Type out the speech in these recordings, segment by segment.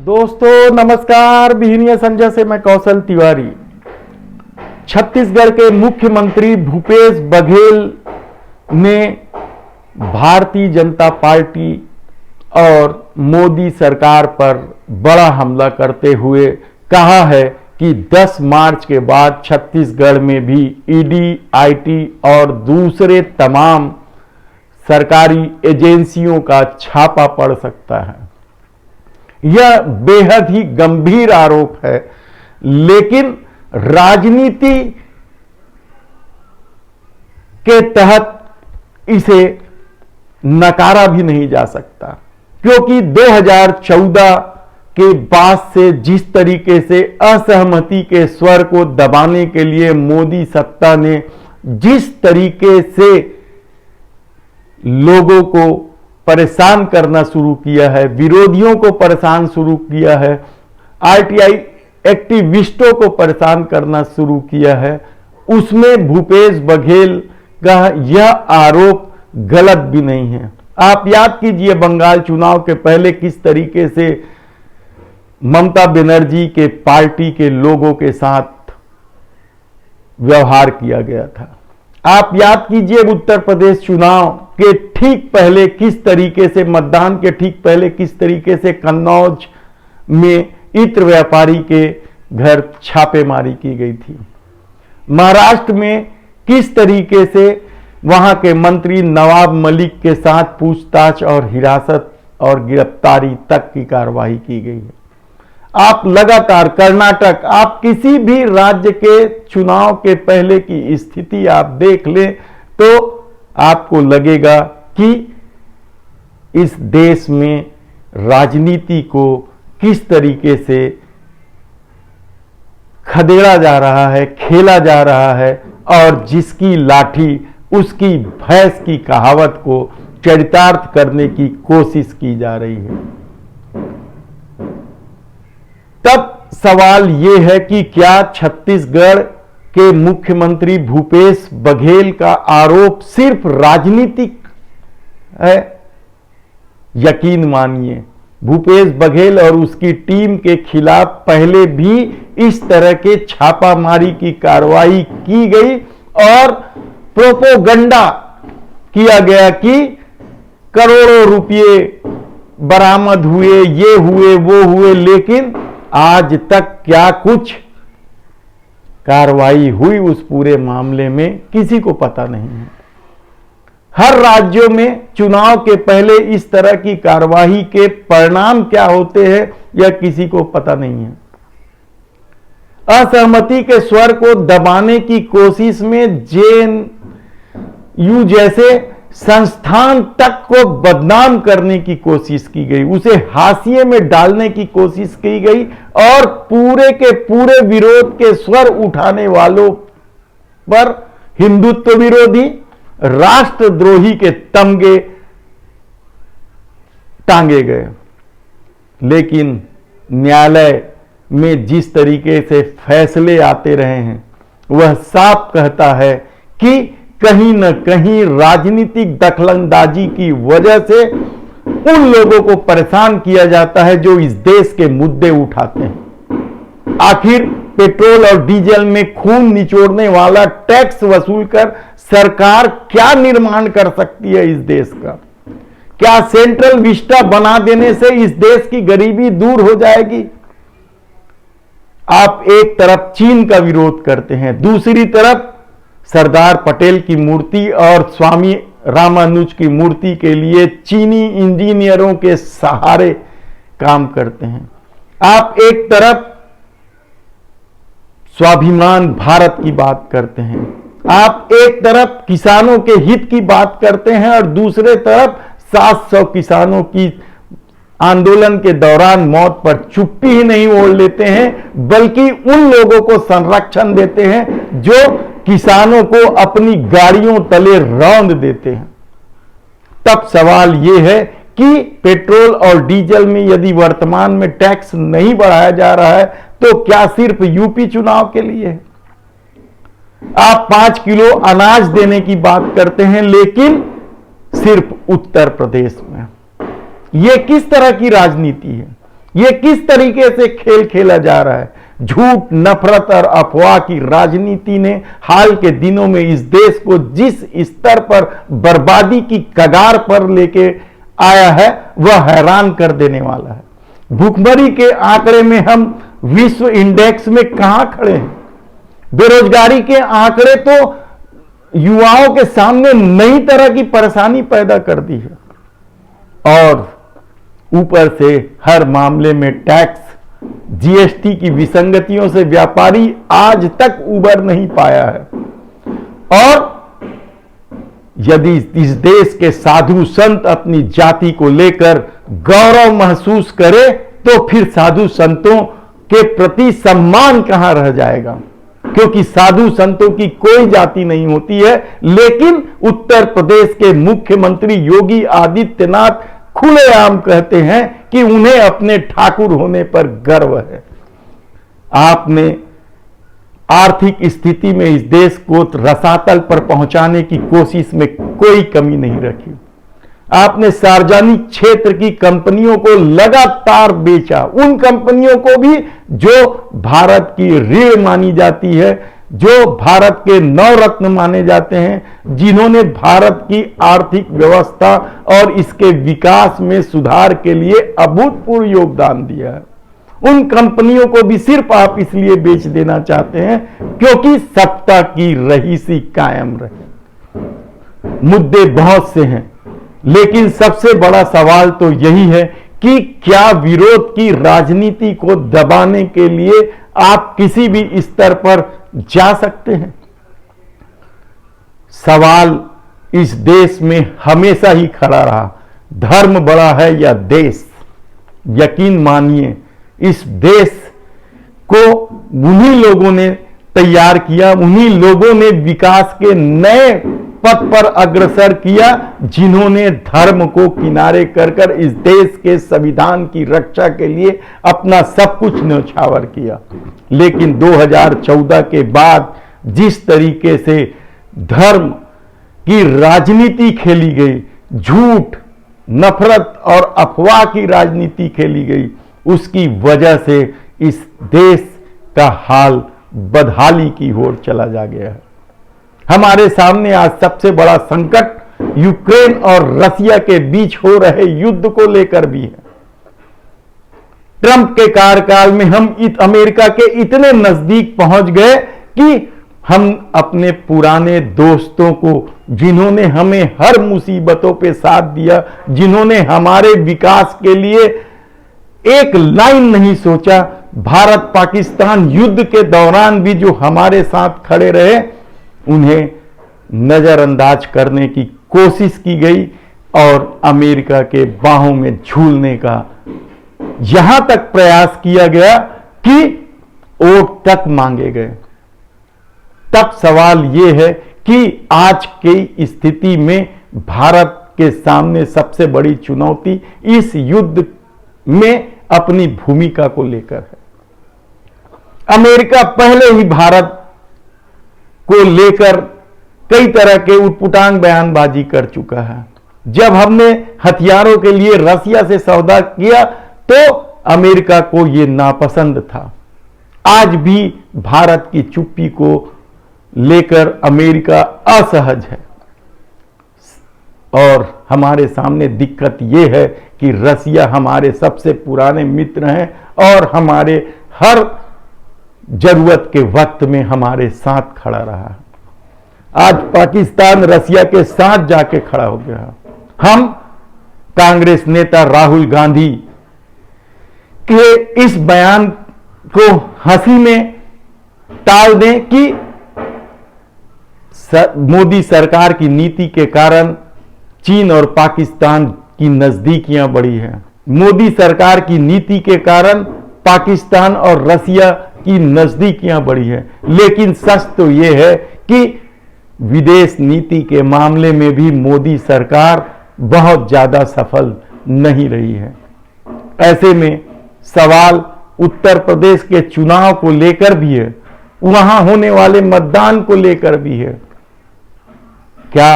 दोस्तों नमस्कार। बिहनिया संजय से मैं कौशल तिवारी। छत्तीसगढ़ के मुख्यमंत्री भूपेश बघेल ने भारतीय जनता पार्टी और मोदी सरकार पर बड़ा हमला करते हुए कहा है कि 10 मार्च के बाद छत्तीसगढ़ में भी ईडी, आईटी और दूसरे तमाम सरकारी एजेंसियों का छापा पड़ सकता है। यह बेहद ही गंभीर आरोप है, लेकिन राजनीति के तहत इसे नकारा भी नहीं जा सकता, क्योंकि 2014 के बाद से जिस तरीके से असहमति के स्वर को दबाने के लिए मोदी सत्ता ने जिस तरीके से लोगों को परेशान करना शुरू किया है, विरोधियों को परेशान शुरू किया है, आरटीआई एक्टिविस्टों को परेशान करना शुरू किया है, उसमें भूपेश बघेल का यह आरोप गलत भी नहीं है। आप याद कीजिए बंगाल चुनाव के पहले किस तरीके से ममता बनर्जी के पार्टी के लोगों के साथ व्यवहार किया गया था। आप याद कीजिए उत्तर प्रदेश चुनाव के ठीक पहले किस तरीके से, मतदान के ठीक पहले किस तरीके से कन्नौज में इत्र व्यापारी के घर छापेमारी की गई थी। महाराष्ट्र में किस तरीके से वहां के मंत्री नवाब मलिक के साथ पूछताछ और हिरासत और गिरफ्तारी तक की कार्रवाई की गई है। आप लगातार कर्नाटक, आप किसी भी राज्य के चुनाव के पहले की स्थिति आप देख लें तो आपको लगेगा कि इस देश में राजनीति को किस तरीके से खदेड़ा जा रहा है, खेला जा रहा है, और जिसकी लाठी उसकी भैंस की कहावत को चरितार्थ करने की कोशिश की जा रही है। तब सवाल यह है कि क्या छत्तीसगढ़ के मुख्यमंत्री भूपेश बघेल का आरोप सिर्फ राजनीतिक है? यकीन मानिए, भूपेश बघेल और उसकी टीम के खिलाफ पहले भी इस तरह के छापामारी की कार्रवाई की गई और प्रोपोगंडा किया गया कि करोड़ों रुपए बरामद हुए, ये हुए, वो हुए, लेकिन आज तक क्या कुछ कार्रवाई हुई उस पूरे मामले में किसी को पता नहीं है। हर राज्यों में चुनाव के पहले इस तरह की कार्रवाई के परिणाम क्या होते हैं यह किसी को पता नहीं है। असहमति के स्वर को दबाने की कोशिश में जेएनयू जैसे संस्थान तक को बदनाम करने की कोशिश की गई, उसे हाशिए में डालने की कोशिश की गई और पूरे के पूरे विरोध के स्वर उठाने वालों पर हिंदुत्व विरोधी, राष्ट्रद्रोही के तमगे टांगे गए। लेकिन न्यायालय में जिस तरीके से फैसले आते रहे हैं वह साफ कहता है कि कहीं न कहीं राजनीतिक दखलंदाजी की वजह से उन लोगों को परेशान किया जाता है जो इस देश के मुद्दे उठाते हैं। आखिर पेट्रोल और डीजल में खून निचोड़ने वाला टैक्स वसूल कर सरकार क्या निर्माण कर सकती है इस देश का? क्या सेंट्रल विस्टा बना देने से इस देश की गरीबी दूर हो जाएगी? आप एक तरफ चीन का विरोध करते हैं, दूसरी तरफ सरदार पटेल की मूर्ति और स्वामी रामानुज की मूर्ति के लिए चीनी इंजीनियरों के सहारे काम करते हैं। आप एक तरफ स्वाभिमान भारत की बात करते हैं, आप एक तरफ किसानों के हित की बात करते हैं और दूसरे तरफ 700 किसानों की आंदोलन के दौरान मौत पर चुप्पी ही नहीं ओढ़ लेते हैं, बल्कि उन लोगों को संरक्षण देते हैं जो किसानों को अपनी गाड़ियों तले रौंद देते हैं। तब सवाल यह है कि पेट्रोल और डीजल में यदि वर्तमान में टैक्स नहीं बढ़ाया जा रहा है तो क्या सिर्फ यूपी चुनाव के लिए है? आप 5 किलो अनाज देने की बात करते हैं, लेकिन सिर्फ उत्तर प्रदेश में। यह किस तरह की राजनीति है? ये किस तरीके से खेल खेला जा रहा है? झूठ, नफरत और अफवाह की राजनीति ने हाल के दिनों में इस देश को जिस स्तर पर बर्बादी की कगार पर लेके आया है वह हैरान कर देने वाला है। भुखमरी के आंकड़े में हम विश्व इंडेक्स में कहां खड़े हैं? बेरोजगारी के आंकड़े तो युवाओं के सामने नई तरह की परेशानी पैदा कर दी है और ऊपर से हर मामले में टैक्स, जीएसटी की विसंगतियों से व्यापारी आज तक उबर नहीं पाया है। और यदि इस देश के साधु संत अपनी जाति को लेकर गौरव महसूस करे तो फिर साधु संतों के प्रति सम्मान कहां रह जाएगा? क्योंकि साधु संतों की कोई जाति नहीं होती है, लेकिन उत्तर प्रदेश के मुख्यमंत्री योगी आदित्यनाथ खुलेआम कहते हैं कि उन्हें अपने ठाकुर होने पर गर्व है। आपने आर्थिक स्थिति में इस देश को रसातल पर पहुंचाने की कोशिश में कोई कमी नहीं रखी। आपने सार्वजनिक क्षेत्र की कंपनियों को लगातार बेचा, उन कंपनियों को भी जो भारत की रीढ़ मानी जाती है, जो भारत के नवरत्न माने जाते हैं, जिन्होंने भारत की आर्थिक व्यवस्था और इसके विकास में सुधार के लिए अभूतपूर्व योगदान दिया है। उन कंपनियों को भी सिर्फ आप इसलिए बेच देना चाहते हैं क्योंकि सत्ता की रहीसी कायम रहे। मुद्दे बहुत से हैं, लेकिन सबसे बड़ा सवाल तो यही है कि क्या विरोध की राजनीति को दबाने के लिए आप किसी भी स्तर पर जा सकते हैं? सवाल इस देश में हमेशा ही खड़ा रहा, धर्म बड़ा है या देश? यकीन मानिए, इस देश को उन्हीं लोगों ने तैयार किया, उन्हीं लोगों ने विकास के नए पथ पर अग्रसर किया, जिन्होंने धर्म को किनारे कर इस देश के संविधान की रक्षा के लिए अपना सब कुछ न्यौछावर किया। लेकिन 2014 के बाद जिस तरीके से धर्म की राजनीति खेली गई, झूठ, नफरत और अफवाह की राजनीति खेली गई, उसकी वजह से इस देश का हाल बदहाली की ओर चला जा गया है। हमारे सामने आज सबसे बड़ा संकट यूक्रेन और रसिया के बीच हो रहे युद्ध को लेकर भी है। ट्रंप के कार्यकाल में हम अमेरिका के इतने नजदीक पहुंच गए कि हम अपने पुराने दोस्तों को, जिन्होंने हमें हर मुसीबतों पे साथ दिया, जिन्होंने हमारे विकास के लिए एक लाइन नहीं सोचा, भारत पाकिस्तान युद्ध के दौरान भी जो हमारे साथ खड़े रहे, उन्हें नजरअंदाज करने की कोशिश की गई और अमेरिका के बाहों में झूलने का यहां तक प्रयास किया गया कि वोट तक मांगे गए। तब सवाल यह है कि आज की स्थिति में भारत के सामने सबसे बड़ी चुनौती इस युद्ध में अपनी भूमिका को लेकर है। अमेरिका पहले ही भारत को लेकर कई तरह के उटपुटांग बयानबाजी कर चुका है। जब हमने हथियारों के लिए रसिया से सौदा किया तो अमेरिका को यह नापसंद था। आज भी भारत की चुप्पी को लेकर अमेरिका असहज है और हमारे सामने दिक्कत यह है कि रसिया हमारे सबसे पुराने मित्र हैं और हमारे हर जरूरत के वक्त में हमारे साथ खड़ा रहा है। आज पाकिस्तान रसिया के साथ जाके खड़ा हो गया। हम कांग्रेस नेता राहुल गांधी के इस बयान को हंसी में टाल दें कि मोदी सरकार की नीति के कारण चीन और पाकिस्तान की नजदीकियां बढ़ी हैं। मोदी सरकार की नीति के कारण पाकिस्तान और रसिया की नजदीकियां बढ़ी है। लेकिन सच तो यह है कि विदेश नीति के मामले में भी मोदी सरकार बहुत ज्यादा सफल नहीं रही है। ऐसे में सवाल उत्तर प्रदेश के चुनाव को लेकर भी है, वहां होने वाले मतदान को लेकर भी है। क्या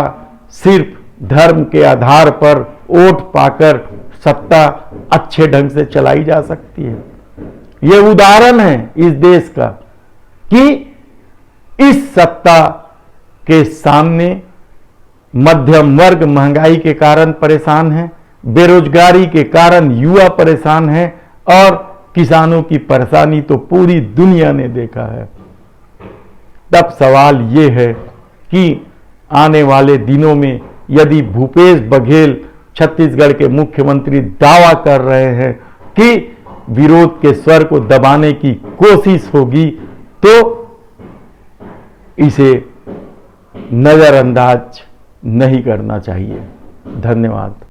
सिर्फ धर्म के आधार पर वोट पाकर सत्ता अच्छे ढंग से चलाई जा सकती है। यह उदाहरण है इस देश का कि इस सत्ता के सामने मध्यम वर्ग महंगाई के कारण परेशान है, बेरोजगारी के कारण युवा परेशान है और किसानों की परेशानी तो पूरी दुनिया ने देखा है। तब सवाल ये है कि आने वाले दिनों में यदि भूपेश बघेल छत्तीसगढ़ के मुख्यमंत्री दावा कर रहे हैं कि विरोध के स्वर को दबाने की कोशिश होगी तो इसे नजरअंदाज नहीं करना चाहिए। धन्यवाद।